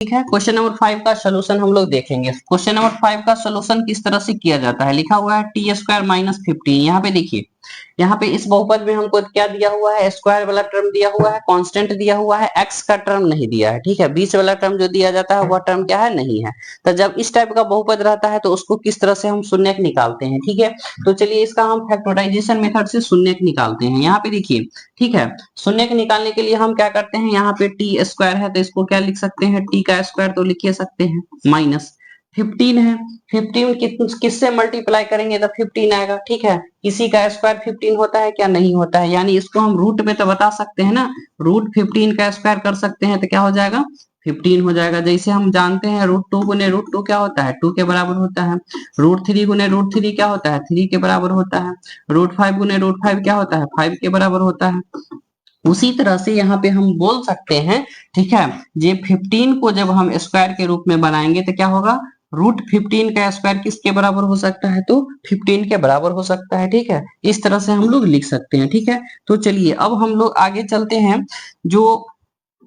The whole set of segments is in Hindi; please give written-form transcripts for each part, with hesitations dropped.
ठीक है, क्वेश्चन नंबर 5 का सोल्यूशन हम लोग देखेंगे। क्वेश्चन नंबर 5 का सोल्यूशन किस तरह से किया जाता है, लिखा हुआ है टी स्क्वायर माइनस 15। यहाँ पे देखिए, यहाँ पे इस बहुपद में हमको क्या दिया हुआ है, स्क्वायर वाला टर्म दिया हुआ है, कांस्टेंट दिया हुआ है, एक्स का टर्म नहीं दिया है। ठीक है, बीच वाला टर्म जो दिया जाता है वह टर्म क्या है, नहीं है। तो जब इस टाइप का बहुपद रहता है तो उसको किस तरह से हम शून्यक निकालते हैं। ठीक है, तो चलिए इसका हम फैक्टराइजेशन मेथड से शून्यक निकालते हैं। यहाँ पे देखिए, ठीक है, शून्यक निकालने के लिए हम क्या करते हैं, यहाँ पे टी स्क्वायर है तो इसको क्या लिख सकते हैं, टी का स्क्वायर तो लिख सकते हैं, माइनस 15 है, 15 किससे मल्टीप्लाई करेंगे तो 15 आएगा। ठीक है, किसी का स्क्वायर 15 होता है क्या, नहीं होता है, यानी इसको हम रूट में तो बता सकते हैं ना, रूट 15 का स्क्वायर कर सकते हैं तो क्या हो जाएगा, 15 हो जाएगा। जैसे हम जानते हैं रूट 2 गुने रूट 2 क्या होता है, 2 के बराबर होता है। रूट 3 गुने रूट 3 क्या होता है, 3 के बराबर होता है। रूट 5 गुने रूट 5 क्या होता है, 5 के बराबर होता है। उसी तरह से यहाँ पे हम बोल सकते हैं, ठीक है, ये 15 को जब हम स्क्वायर के रूप में बनाएंगे तो क्या होगा, रूट 15 का स्क्वायर किसके बराबर हो सकता है, तो 15 के बराबर हो सकता है। ठीक है, इस तरह से हम लोग लिख सकते हैं। ठीक है, तो चलिए अब हम लोग आगे चलते हैं, जो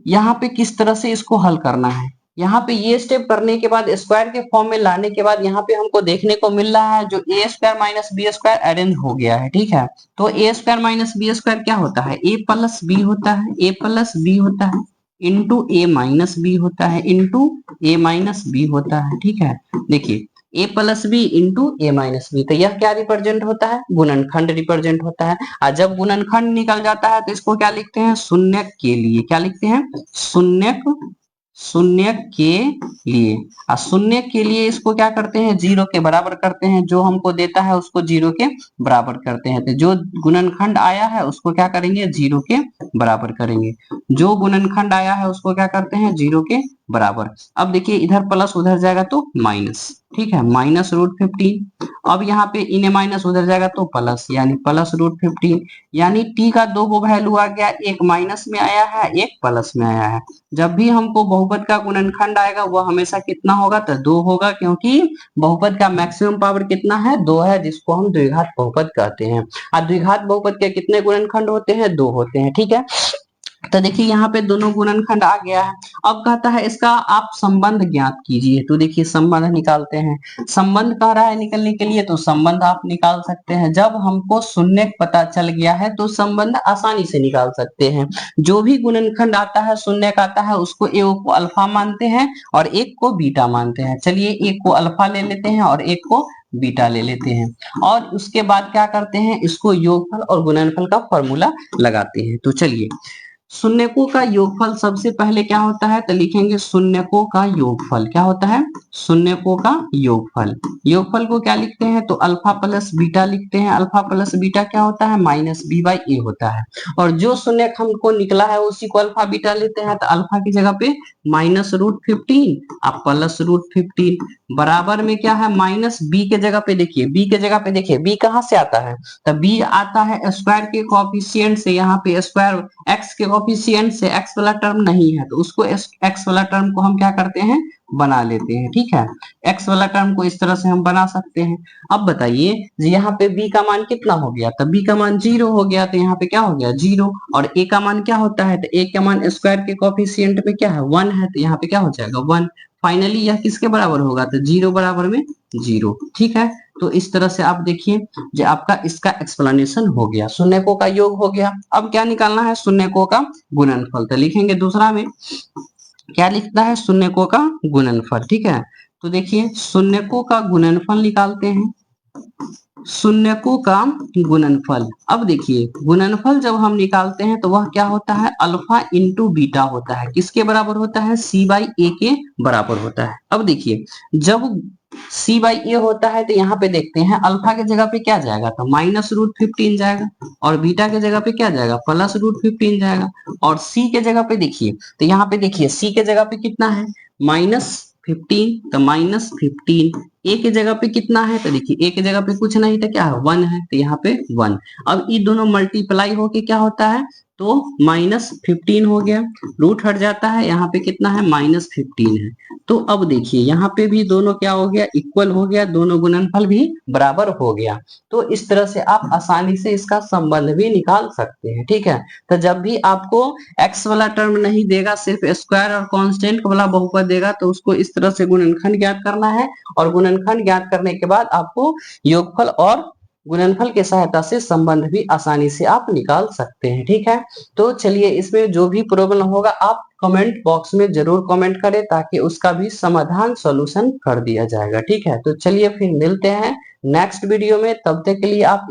यहाँ पे किस तरह से इसको हल करना है। यहाँ पे ये स्टेप करने के बाद, स्क्वायर के फॉर्म में लाने के बाद, यहाँ पे हमको देखने को मिल रहा है जो A square minus B square arrange हो गया है। ठीक है, तो A square minus B square क्या होता है, ए प्लस बी होता है, ए प्लस बी होता है इंटू ए माइनस बी होता है, इंटू ए माइनस बी होता है। ठीक है, देखिए ए प्लस बी इंटू ए माइनस बी, तो यह क्या रिप्रेजेंट होता है, गुणनखंड रिप्रेजेंट होता है। और जब गुणनखंड निकल जाता है तो इसको क्या लिखते हैं, शून्यक के लिए, क्या लिखते हैं, शून्यक, शून्यक के लिए। और शून्यक के लिए इसको क्या करते हैं, जीरो के बराबर करते हैं, जो हमको देता है उसको जीरो के बराबर करते हैं। तो जो गुणनखंड आया है उसको क्या करेंगे, जीरो के बराबर करेंगे। जो गुणनखंड आया है उसको क्या करते हैं, जीरो के बराबर। अब देखिए इधर प्लस उधर जाएगा तो माइनस, ठीक है, माइनस रूट 15। अब यहाँ पे इन्हें माइनस उधर जाएगा तो प्लस, यानी प्लस रूट 15। यानी टी का दो गो वैल्यू आ गया, एक माइनस में आया है, एक प्लस में आया है। जब भी हमको बहुपद का गुणनखंड आएगा वो हमेशा कितना होगा, तो 2 होगा, क्योंकि बहुपद का मैक्सिमम पावर कितना है, 2 है, जिसको हम द्विघात बहुपद कहते हैं। और द्विघात बहुपद के कितने गुणनखंड होते हैं, 2 होते हैं। ठीक है, तो देखिए यहाँ पे दोनों गुणनखंड आ गया है। अब कहता है इसका आप संबंध ज्ञात कीजिए, तो देखिए संबंध निकालते हैं। संबंध कह रहा है निकलने के लिए, तो संबंध आप निकाल सकते हैं। जब हमको शून्यक पता चल गया है तो संबंध आसानी से निकाल सकते हैं। जो भी गुणनखंड आता है, शून्यक आता है, उसको एक को अल्फा मानते हैं और एक को बीटा मानते हैं। चलिए एक को अल्फा ले लेते हैं और एक को बीटा ले लेते हैं, और उसके बाद क्या करते हैं, इसको योगफल और गुणनफल का फॉर्मूला लगाते हैं। तो चलिए, शून्यकों का योगफल सबसे पहले क्या होता है, तो लिखेंगे शून्यकों का योगफल। क्या होता है, शून्यकों का योगफल। योगफल को क्या लिखते हैं, तो अल्फा प्लस बीटा लिखते हैं। अल्फा प्लस बीटा क्या होता है, माइनस बी बाई ए होता है। और जो शून्यक हमको निकला है उसी को अल्फा बीटा लेते हैं, तो अल्फा की जगह पे माइनस रूट 15 और प्लस रूट 15 बराबर में क्या है, माइनस बी के जगह पे देखिए, बी के जगह पे देखिए, बी कहाँ से आता है, तो बी आता है स्क्वायर के कोएफिशिएंट से। यहाँ पे स्क्वायर एक्स के कोएफिशिएंट से, एक्स वाला टर्म नहीं है तो उसको एक्स वाला टर्म को हम क्या करते हैं, बना लेते हैं। ठीक है, एक्स वाला टर्म को इस तरह से हम बना सकते हैं। अब बताइए यहाँ पे b का मान कितना हो गया, तो b का मान 0 हो गया, तो यहाँ पे क्या हो गया, 0। और a का मान क्या होता है, तो a का मान स्क्वायर के कोएफिशिएंट में क्या है, 1 है, तो यहाँ पे क्या हो जाएगा, 1। फाइनली यह किसके बराबर होगा, तो 0 बराबर में 0। ठीक है, तो इस तरह से आप देखिए जो आपका इसका एक्सप्लेनेशन हो गया, शून्यकों का योग हो गया। अब क्या निकालना है, शून्यकों का गुणनफल। तो लिखेंगे दूसरा में क्या लिखता है, शून्यकों का गुणनफल। ठीक है, तो देखिए शून्यकों का गुणनफल निकालते हैं, शून्यकों का गुणनफल। अब देखिए गुणनफल जब हम निकालते हैं तो वह क्या होता है, अल्फा इंटू बीटा होता है। किसके बराबर होता है, सी बाई ए के बराबर होता है। अब देखिए जब सी बाई ए होता है तो यहाँ पे देखते हैं अल्फा के जगह पे क्या जाएगा, तो माइनस रूट 15 जाएगा, और बीटा के जगह पे क्या जाएगा, प्लस रूट 15 जाएगा। और सी के जगह पे देखिए, तो यहाँ पे देखिए सी के जगह पे कितना है, माइनस 15, तो माइनस 15। ए के जगह पे कितना है, तो देखिए ए के जगह पे कुछ नहीं, तो क्या है, 1 है, तो यहाँ पे 1। अब ये दोनों मल्टीप्लाई होके क्या होता है, तो -15 हो गया, रूट हट जाता है, यहाँ पे कितना है -15 है। तो अब देखिए यहाँ पे भी दोनों क्या हो गया, इक्वल हो गया, दोनों गुणनफल भी बराबर हो गया। तो इस तरह से आप आसानी से इसका संबंध भी निकाल सकते हैं। ठीक है, तो जब भी आपको x वाला टर्म नहीं देगा, सिर्फ स्क्वायर और कांस्टेंट वाला बहुपद देगा, तो उसको इस तरह से गुणनखंड ज्ञात करना है, और गुणनखंड ज्ञात करने के बाद आपको योगफल और गुणनफल की सहायता से संबंध भी आसानी से आप निकाल सकते हैं। ठीक है, तो चलिए इसमें जो भी प्रॉब्लम होगा आप कमेंट बॉक्स में जरूर कमेंट करें, ताकि उसका भी समाधान सॉल्यूशन कर दिया जाएगा। ठीक है, तो चलिए फिर मिलते हैं नेक्स्ट वीडियो में, तब तक के लिए आप